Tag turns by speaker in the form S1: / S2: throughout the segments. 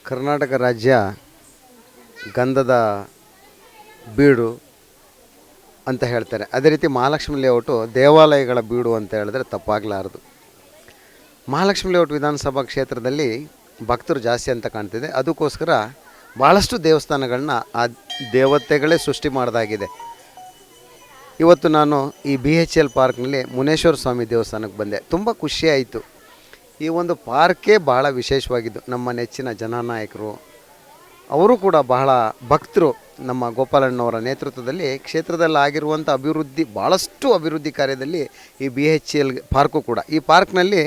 S1: ಕರ್ನಾಟಕ ರಾಜ್ಯ ಗಂಧದ ಬೀಡು ಅಂತ ಹೇಳ್ತಾರೆ. ಅದೇ ರೀತಿ ಮಹಾಲಕ್ಷ್ಮಿ ಲೇಔಟು ದೇವಾಲಯಗಳ ಬೀಡು ಅಂತ ಹೇಳಿದ್ರೆ ತಪ್ಪಾಗಲಾರದು. ಮಹಾಲಕ್ಷ್ಮಿ ಲೇಔಟ್ ವಿಧಾನಸಭಾ ಕ್ಷೇತ್ರದಲ್ಲಿ ಭಕ್ತರು ಜಾಸ್ತಿ ಅಂತ ಕಾಣ್ತಿದೆ. ಅದಕ್ಕೋಸ್ಕರ ಭಾಳಷ್ಟು ದೇವಸ್ಥಾನಗಳನ್ನ ಆ ದೇವತೆಗಳೇ ಸೃಷ್ಟಿ ಮಾಡಿದಾಗಿದೆ. ಇವತ್ತು ನಾನು ಈ BHL ಪಾರ್ಕ್ನಲ್ಲಿ ಮುನೇಶ್ವರ ಸ್ವಾಮಿ ದೇವಸ್ಥಾನಕ್ಕೆ ಬಂದೆ. ತುಂಬ ಖುಷಿಯಾಯಿತು. ಈ ಒಂದು ಪಾರ್ಕೇ ಭಾಳ ವಿಶೇಷವಾಗಿದ್ದು. ನಮ್ಮ ನೆಚ್ಚಿನ ಜನನಾಯಕರು ಅವರು ಕೂಡ ಬಹಳ ಭಕ್ತರು. ನಮ್ಮ ಗೋಪಾಲಣ್ಣವರ ನೇತೃತ್ವದಲ್ಲಿ ಕ್ಷೇತ್ರದಲ್ಲಿ ಆಗಿರುವಂಥ ಅಭಿವೃದ್ಧಿ, ಭಾಳಷ್ಟು ಅಭಿವೃದ್ಧಿ ಕಾರ್ಯದಲ್ಲಿ ಈ BHL ಪಾರ್ಕು ಕೂಡ. ಈ ಪಾರ್ಕ್ನಲ್ಲಿ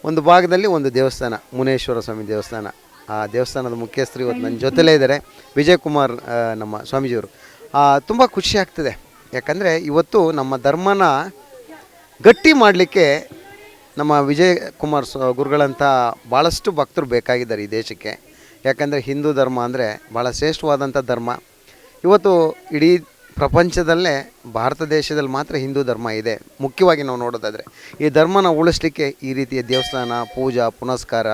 S1: ಒಂದು ಭಾಗದಲ್ಲಿ ಒಂದು ದೇವಸ್ಥಾನ, ಮುನೇಶ್ವರ ಸ್ವಾಮಿ ದೇವಸ್ಥಾನ. ಆ ದೇವಸ್ಥಾನದ ಮುಖ್ಯಸ್ಥರು ಇವತ್ತು ನನ್ನ ಜೊತೆಲೇ ಇದ್ದಾರೆ, ವಿಜಯಕುಮಾರ್ ನಮ್ಮ ಸ್ವಾಮೀಜಿಯವರು. ತುಂಬ ಖುಷಿ ಆಗ್ತದೆ. ಯಾಕಂದರೆ ಇವತ್ತು ನಮ್ಮ ಧರ್ಮನ ಗಟ್ಟಿ ಮಾಡಲಿಕ್ಕೆ ನಮ್ಮ ವಿಜಯಕುಮಾರ್ ಗುರುಗಳಂಥ ಭಾಳಷ್ಟು ಭಕ್ತರು ಬೇಕಾಗಿದ್ದಾರೆ ಈ ದೇಶಕ್ಕೆ. ಯಾಕಂದರೆ ಹಿಂದೂ ಧರ್ಮ ಅಂದರೆ ಭಾಳ ಶ್ರೇಷ್ಠವಾದಂಥ ಧರ್ಮ. ಇವತ್ತು ಇಡೀ ಪ್ರಪಂಚದಲ್ಲೇ ಭಾರತ ದೇಶದಲ್ಲಿ ಮಾತ್ರ ಹಿಂದೂ ಧರ್ಮ ಇದೆ. ಮುಖ್ಯವಾಗಿ ನಾವು ನೋಡೋದಾದರೆ ಈ ಧರ್ಮನ ಉಳಿಸ್ಲಿಕ್ಕೆ ಈ ರೀತಿಯ ದೇವಸ್ಥಾನ, ಪೂಜಾ ಪುನಸ್ಕಾರ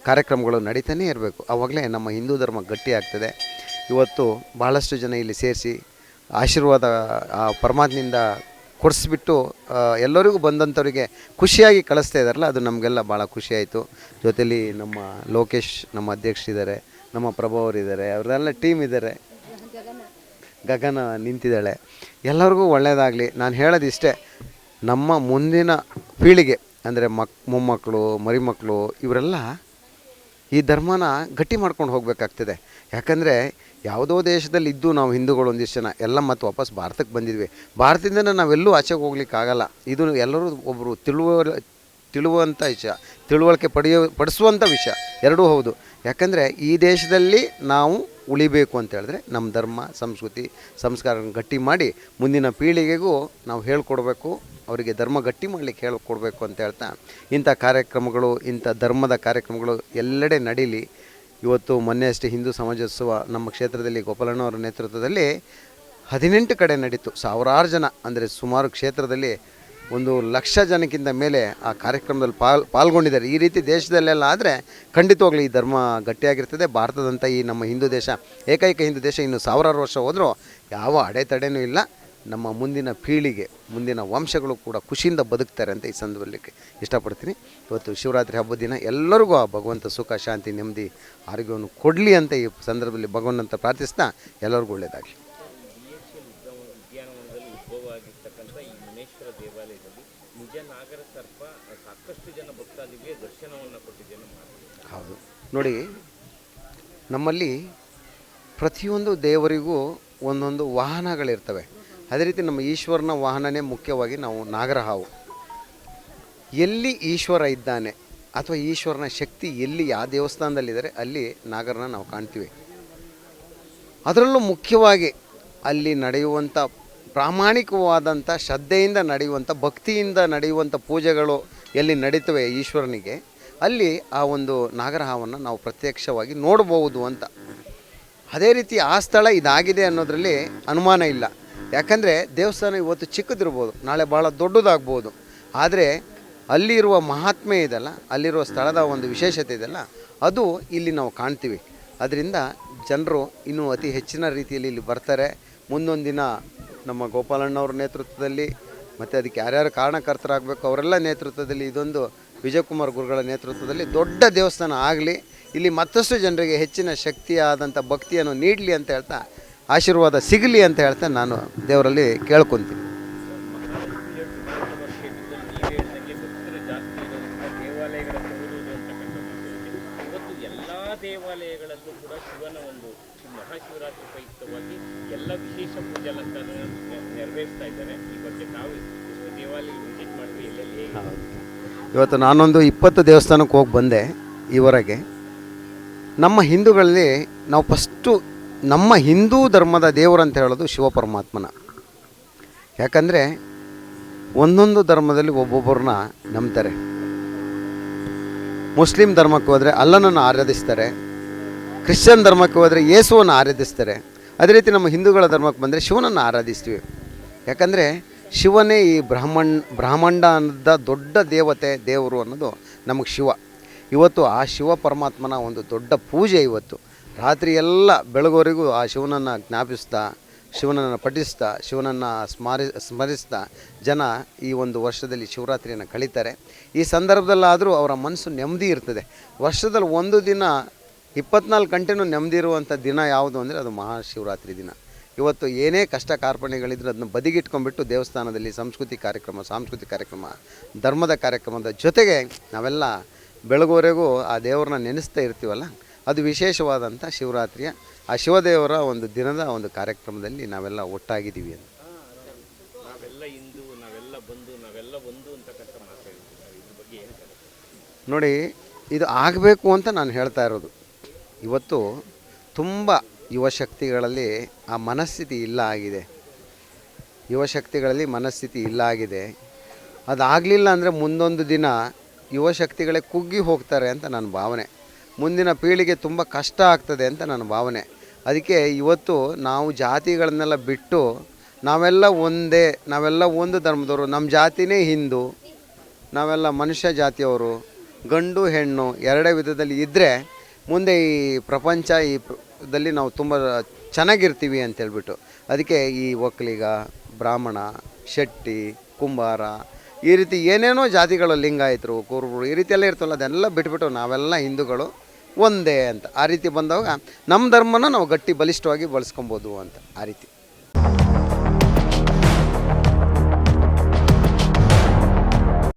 S1: ಕಾರ್ಯಕ್ರಮಗಳು ನಡೀತಾನೇ ಇರಬೇಕು. ಆವಾಗಲೇ ನಮ್ಮ ಹಿಂದೂ ಧರ್ಮ ಗಟ್ಟಿ ಆಗ್ತದೆ. ಇವತ್ತು ಭಾಳಷ್ಟು ಜನ ಇಲ್ಲಿ ಸೇರಿಸಿ ಆಶೀರ್ವಾದ ಪರಮಾತ್ಮನಿಂದ ಕೊಡಿಸ್ಬಿಟ್ಟು ಎಲ್ಲರಿಗೂ ಬಂದಂಥವರಿಗೆ ಖುಷಿಯಾಗಿ ಕಳಿಸ್ತಾ ಇದ್ದಾರಲ್ಲ, ಅದು ನಮಗೆಲ್ಲ ಭಾಳ ಖುಷಿಯಾಯಿತು. ಜೊತೆಲಿ ನಮ್ಮ ಲೋಕೇಶ್ ನಮ್ಮ ಅಧ್ಯಕ್ಷರಿದ್ದಾರೆ, ನಮ್ಮ ಪ್ರಭಾವರಿದ್ದಾರೆ, ಅವರೆಲ್ಲ ಟೀಮ್ ಇದ್ದಾರೆ, ಗಗನ ನಿಂತಿದ್ದಾಳೆ. ಎಲ್ಲರಿಗೂ ಒಳ್ಳೆಯದಾಗಲಿ. ನಾನು ಹೇಳೋದಿಷ್ಟೇ, ನಮ್ಮ ಮುಂದಿನ ಪೀಳಿಗೆ ಅಂದರೆ ಮೊಮ್ಮಕ್ಕಳು ಮರಿಮಕ್ಕಳು ಇವರೆಲ್ಲ ಈ ಧರ್ಮನ ಗಟ್ಟಿ ಮಾಡ್ಕೊಂಡು ಹೋಗಬೇಕಾಗ್ತದೆ. ಯಾಕಂದರೆ ಯಾವುದೋ ದೇಶದಲ್ಲಿ ಇದ್ದು ನಾವು ಹಿಂದೂಗಳು ಒಂದಿಷ್ಟು ಜನ ಎಲ್ಲ ಮತ್ತು ವಾಪಸ್ ಭಾರತಕ್ಕೆ ಬಂದಿದ್ವಿ. ಭಾರತದಿಂದ ನಾವೆಲ್ಲೂ ಆಚೆಗೆ ಹೋಗ್ಲಿಕ್ಕಾಗಲ್ಲ. ಇದು ಎಲ್ಲರೂ ಒಬ್ಬರು ತಿಳುವಂಥ ವಿಷಯ, ತಿಳುವಳಿಕೆ ಪಡಿಸುವಂಥ ವಿಷಯ ಎರಡೂ ಹೌದು. ಯಾಕಂದರೆ ಈ ದೇಶದಲ್ಲಿ ನಾವು ಉಳಿಬೇಕು ಅಂತ ಹೇಳಿದ್ರೆ ನಮ್ಮ ಧರ್ಮ ಸಂಸ್ಕೃತಿ ಸಂಸ್ಕಾರನ ಗಟ್ಟಿ ಮಾಡಿ ಮುಂದಿನ ಪೀಳಿಗೆಗೂ ನಾವು ಹೇಳ್ಕೊಡ್ಬೇಕು, ಅವರಿಗೆ ಧರ್ಮ ಗಟ್ಟಿ ಮಾಡಲಿಕ್ಕೆ ಹೇಳ್ಕೊಡ್ಬೇಕು ಅಂತ ಹೇಳ್ತಾ ಇಂಥ ಕಾರ್ಯಕ್ರಮಗಳು, ಇಂಥ ಧರ್ಮದ ಕಾರ್ಯಕ್ರಮಗಳು ಎಲ್ಲೆಡೆ ನಡೀಲಿ. ಇವತ್ತು ಮೊನ್ನೆ ಅಷ್ಟೇ ಹಿಂದೂ ಸಮಾಜೋತ್ಸವ ನಮ್ಮ ಕ್ಷೇತ್ರದಲ್ಲಿ ಗೋಪಾಲಣ್ಣವರ ನೇತೃತ್ವದಲ್ಲಿ 18 ಕಡೆ ನಡೀತು. ಸಾವಿರಾರು ಜನ ಅಂದರೆ ಸುಮಾರು ಕ್ಷೇತ್ರದಲ್ಲಿ 1,00,000 ಜನಕ್ಕಿಂತ ಮೇಲೆ ಆ ಕಾರ್ಯಕ್ರಮದಲ್ಲಿ ಪಾಲ್ಗೊಂಡಿದ್ದಾರೆ. ಈ ರೀತಿ ದೇಶದಲ್ಲೆಲ್ಲ ಆದರೆ ಖಂಡಿತವಾಗ್ಲೂ ಈ ಧರ್ಮ ಗಟ್ಟಿಯಾಗಿರ್ತದೆ. ಭಾರತದಂಥ ಈ ನಮ್ಮ ಹಿಂದೂ ದೇಶ, ಏಕೈಕ ಹಿಂದೂ ದೇಶ, ಇನ್ನು ಸಾವಿರಾರು ವರ್ಷ ಹೋದರೂ ಯಾವ ಅಡೆತಡೆನೂ ಇಲ್ಲ. ನಮ್ಮ ಮುಂದಿನ ಪೀಳಿಗೆ, ಮುಂದಿನ ವಂಶಗಳು ಕೂಡ ಖುಷಿಯಿಂದ ಬದುಕ್ತಾರೆ ಅಂತ ಈ ಸಂದರ್ಭದಲ್ಲಿ ಇಷ್ಟಪಡ್ತೀನಿ. ಇವತ್ತು ಶಿವರಾತ್ರಿ ಹಬ್ಬದ ದಿನ ಎಲ್ಲರಿಗೂ ಆ ಭಗವಂತ ಸುಖ ಶಾಂತಿ ನೆಮ್ಮದಿ ಆರೋಗ್ಯವನ್ನು ಕೊಡಲಿ ಅಂತ ಈ ಸಂದರ್ಭದಲ್ಲಿ ಭಗವಂತ ಪ್ರಾರ್ಥಿಸ್ತಾ ಎಲ್ಲರಿಗೂ ಒಳ್ಳೆಯದಾಗಲಿ.
S2: ಉದ್ಭವವಾಗಿರ್ತಕ್ಕಂಥ ಈ ಮುನೇಶ್ವರ ದೇವಾಲಯದಲ್ಲಿ ನಿಜ ನಾಗರ ಸರ್ಪ ಸಾಕಷ್ಟು ಜನ ಭಕ್ತಾದಿಗಳಿಗೆ ದರ್ಶನವನ್ನು ಕೊಟ್ಟಿದ್ದೇನೆ.
S1: ಹೌದು ನೋಡಿ, ನಮ್ಮಲ್ಲಿ ಪ್ರತಿಯೊಂದು ದೇವರಿಗೂ ಒಂದೊಂದು ವಾಹನಗಳಿರ್ತವೆ. ಅದೇ ರೀತಿ ನಮ್ಮ ಈಶ್ವರನ ವಾಹನನೇ ಮುಖ್ಯವಾಗಿ ನಾವು ನಾಗರಹಾವು. ಎಲ್ಲಿ ಈಶ್ವರ ಇದ್ದಾನೆ ಅಥವಾ ಈಶ್ವರನ ಶಕ್ತಿ ಎಲ್ಲಿ ಯಾವ ದೇವಸ್ಥಾನದಲ್ಲಿದ್ದಾರೆ ಅಲ್ಲಿ ನಾಗರನ್ನ ನಾವು ಕಾಣ್ತೀವಿ. ಅದರಲ್ಲೂ ಮುಖ್ಯವಾಗಿ ಅಲ್ಲಿ ನಡೆಯುವಂಥ ಪ್ರಾಮಾಣಿಕವಾದಂಥ ಶ್ರದ್ಧೆಯಿಂದ ನಡೆಯುವಂಥ ಭಕ್ತಿಯಿಂದ ನಡೆಯುವಂಥ ಪೂಜೆಗಳು ಎಲ್ಲಿ ನಡೀತವೆ ಈಶ್ವರನಿಗೆ, ಅಲ್ಲಿ ಆ ಒಂದು ನಾಗರಹಾವನ್ನು ನಾವು ಪ್ರತ್ಯಕ್ಷವಾಗಿ ನೋಡ್ಬೋದು ಅಂತ. ಅದೇ ರೀತಿ ಆ ಸ್ಥಳ ಇದಾಗಿದೆ ಅನ್ನೋದರಲ್ಲಿ ಅನುಮಾನ ಇಲ್ಲ. ಯಾಕಂದರೆ ದೇವಸ್ಥಾನ ಇವತ್ತು ಚಿಕ್ಕದಿರ್ಬೋದು, ನಾಳೆ ಭಾಳ ದೊಡ್ಡದಾಗ್ಬೋದು. ಆದರೆ ಅಲ್ಲಿರುವ ಮಹಾತ್ಮೆ ಇದೆಲ್ಲ, ಅಲ್ಲಿರುವ ಸ್ಥಳದ ಒಂದು ವಿಶೇಷತೆ ಇದೆಲ್ಲ, ಅದು ಇಲ್ಲಿ ನಾವು ಕಾಣ್ತೀವಿ. ಅದರಿಂದ ಜನರು ಇನ್ನೂ ಅತಿ ಹೆಚ್ಚಿನ ರೀತಿಯಲ್ಲಿ ಇಲ್ಲಿ ಬರ್ತಾರೆ. ಮುಂದೊಂದು ದಿನ ನಮ್ಮ ಗೋಪಾಲಣ್ಣವ್ರ ನೇತೃತ್ವದಲ್ಲಿ ಮತ್ತು ಅದಕ್ಕೆ ಯಾರ್ಯಾರು ಕಾರಣಕರ್ತರಾಗಬೇಕು ಅವರೆಲ್ಲ ನೇತೃತ್ವದಲ್ಲಿ, ಇದೊಂದು ವಿಜಯಕುಮಾರ್ ಗುರುಗಳ ನೇತೃತ್ವದಲ್ಲಿ ದೊಡ್ಡ ದೇವಸ್ಥಾನ ಆಗಲಿ, ಇಲ್ಲಿ ಮತ್ತಷ್ಟು ಜನರಿಗೆ ಹೆಚ್ಚಿನ ಶಕ್ತಿಯಾದಂಥ ಭಕ್ತಿಯನ್ನು ನೀಡಲಿ ಅಂತ ಹೇಳ್ತಾ, ಆಶೀರ್ವಾದ ಸಿಗಲಿ ಅಂತ ಹೇಳ್ತಾ ನಾನು ದೇವರಲ್ಲಿ ಕೇಳ್ಕೊತೀನಿ.
S2: ದೇವಾಲಯಗಳಲ್ಲೂ ಕೂಡ ಶಿವನ ಒಂದು ಮಹಾಶಿವರಾತ್ರಿ ಪ್ರಯುಕ್ತವಾಗಿ ಎಲ್ಲ ವಿಶೇಷ ಪೂಜೆಗಳಂತ ನೆರವೇರಿಸ್ತಾ ಇದ್ದಾರೆ. ಈ ಬಗ್ಗೆ ನಾವು ಎಷ್ಟು ದೇವಾಲಯ ವಿಸಿಟ್ ಮಾಡಿದ್ವಿ, ಎಲ್ಲೆಲ್ಲಿ.
S1: ಇವತ್ತು ನಾನೊಂದು 20 ದೇವಸ್ಥಾನಕ್ಕೆ ಹೋಗಿ ಬಂದೆ ಈವರೆಗೆ. ನಮ್ಮ ಹಿಂದೂಗಳಲ್ಲಿ ನಾವು ಫಸ್ಟು ನಮ್ಮ ಹಿಂದೂ ಧರ್ಮದ ದೇವರು ಅಂತ ಹೇಳೋದು ಶಿವ ಪರಮಾತ್ಮನ. ಯಾಕಂದರೆ ಒಂದೊಂದು ಧರ್ಮದಲ್ಲಿ ಒಬ್ಬೊಬ್ಬರನ್ನ ನಂಬ್ತಾರೆ. ಮುಸ್ಲಿಂ ಧರ್ಮಕ್ಕೆ ಹೋದರೆ ಅಲ್ಲನನ್ನು ಆರಾಧಿಸ್ತಾರೆ, ಕ್ರಿಶ್ಚಿಯನ್ ಧರ್ಮಕ್ಕೆ ಹೋದರೆ ಯೇಸುವನ್ನು ಆರಾಧಿಸ್ತಾರೆ. ಅದೇ ರೀತಿ ನಮ್ಮ ಹಿಂದೂಗಳ ಧರ್ಮಕ್ಕೆ ಬಂದರೆ ಶಿವನನ್ನು ಆರಾಧಿಸ್ತೀವಿ. ಯಾಕಂದರೆ ಶಿವನೇ ಈ ಬ್ರಹ್ಮಾಂಡದ ದೊಡ್ಡ ದೇವರು ಅನ್ನೋದು ನಮಗೆ ಶಿವ. ಇವತ್ತು ಆ ಶಿವ ಪರಮಾತ್ಮನ ಒಂದು ದೊಡ್ಡ ಪೂಜೆ ಇವತ್ತು. ರಾತ್ರಿ ಎಲ್ಲ ಬೆಳಗೋರಿಗೂ ಆ ಶಿವನನ್ನು ಜ್ಞಾಪಿಸ್ತಾ, ಶಿವನನ್ನು ಪಠಿಸ್ತಾ, ಶಿವನನ್ನು ಸ್ಮರಿಸ್ತಾ ಜನ ಈ ಒಂದು ವರ್ಷದಲ್ಲಿ ಶಿವರಾತ್ರಿಯನ್ನು ಕಳೀತಾರೆ. ಈ ಸಂದರ್ಭದಲ್ಲಾದರೂ ಅವರ ಮನಸ್ಸು ನೆಮ್ಮದಿ ಇರ್ತದೆ. ವರ್ಷದಲ್ಲಿ ಒಂದು ದಿನ 24 ಗಂಟೆನೂ ನೆಮ್ಮದಿ ಇರುವಂಥ ದಿನ ಯಾವುದು ಅಂದರೆ ಅದು ಮಹಾಶಿವರಾತ್ರಿ ದಿನ. ಇವತ್ತು ಏನೇ ಕಷ್ಟ ಕಾರ್ಪಣ್ಯಗಳಿದ್ರೆ ಅದನ್ನ ಬದಿಗಿಟ್ಕೊಂಡ್ಬಿಟ್ಟು ದೇವಸ್ಥಾನದಲ್ಲಿ ಸಾಂಸ್ಕೃತಿಕ ಕಾರ್ಯಕ್ರಮ, ಧರ್ಮದ ಕಾರ್ಯಕ್ರಮದ ಜೊತೆಗೆ ನಾವೆಲ್ಲ ಬೆಳಗುವರೆಗೂ ಆ ದೇವ್ರನ್ನ ನೆನೆಸ್ತಾ ಇರ್ತೀವಲ್ಲ, ಅದು ವಿಶೇಷವಾದಂಥ ಶಿವರಾತ್ರಿಯ ಆ ಶಿವದೇವರ ಒಂದು ದಿನದ ಒಂದು ಕಾರ್ಯಕ್ರಮದಲ್ಲಿ ನಾವೆಲ್ಲ ಒಟ್ಟಾಗಿದ್ದೀವಿ ಅಂತ.
S2: ನಾವೆಲ್ಲ ಹಿಂದೂ, ನಾವೆಲ್ಲ ಬಂಧು, ನಾವೆಲ್ಲ ಒಂದು ಅಂತಕ್ಕಂಥ ಮಾತಾಡ್ತೀವಿ. ಇದ್ರ ಬಗ್ಗೆ ಹೇಳ್ತಾರೆ
S1: ನೋಡಿ, ಇದು ಆಗಬೇಕು ಅಂತ ನಾನು ಹೇಳ್ತಾ ಇರೋದು. ಇವತ್ತು ತುಂಬ ಯುವಶಕ್ತಿಗಳಲ್ಲಿ ಆ ಮನಸ್ಥಿತಿ ಇಲ್ಲ ಆಗಿದೆ. ಅದಾಗಲಿಲ್ಲ ಅಂದರೆ ಮುಂದೊಂದು ದಿನ ಯುವಶಕ್ತಿಗಳೇ ಕುಗ್ಗಿ ಹೋಗ್ತಾರೆ ಅಂತ ನನ್ನ ಭಾವನೆ. ಮುಂದಿನ ಪೀಳಿಗೆ ತುಂಬ ಕಷ್ಟ ಆಗ್ತದೆ ಅಂತ ನನ್ನ ಭಾವನೆ. ಅದಕ್ಕೆ ಇವತ್ತು ನಾವು ಜಾತಿಗಳನ್ನೆಲ್ಲ ಬಿಟ್ಟು ನಾವೆಲ್ಲ ಒಂದೇ, ನಾವೆಲ್ಲ ಒಂದು ಧರ್ಮದವರು, ನಮ್ಮ ಜಾತಿನೇ ಹಿಂದೂ, ನಾವೆಲ್ಲ ಮನುಷ್ಯ ಜಾತಿಯವರು, ಗಂಡು ಹೆಣ್ಣು ಎರಡೇ ವಿಧದಲ್ಲಿ ಇದ್ದರೆ ಮುಂದೆ ಈ ಪ್ರಪಂಚ ದಲ್ಲಿ ನಾವು ತುಂಬ ಚೆನ್ನಾಗಿರ್ತೀವಿ ಅಂತೇಳ್ಬಿಟ್ಟು, ಅದಕ್ಕೆ ಈ ಒಕ್ಕಲಿಗ, ಬ್ರಾಹ್ಮಣ, ಶೆಟ್ಟಿ, ಕುಂಬಾರ ಈ ರೀತಿ ಏನೇನೋ ಜಾತಿಗಳು, ಲಿಂಗಾಯತರು, ಕುರುಬರು ಈ ರೀತಿ ಎಲ್ಲ ಇರ್ತವಲ್ಲ, ಅದೆಲ್ಲ ಬಿಟ್ಬಿಟ್ಟು ನಾವೆಲ್ಲ ಹಿಂದೂಗಳು ಒಂದೇ ಅಂತ ಆ ರೀತಿ ಬಂದಾಗ ನಮ್ಮ ಧರ್ಮನ ನಾವು ಗಟ್ಟಿ ಬಲಿಷ್ಠವಾಗಿ ಬಳಸ್ಕೊಬೋದು ಅಂತ ಆ ರೀತಿ.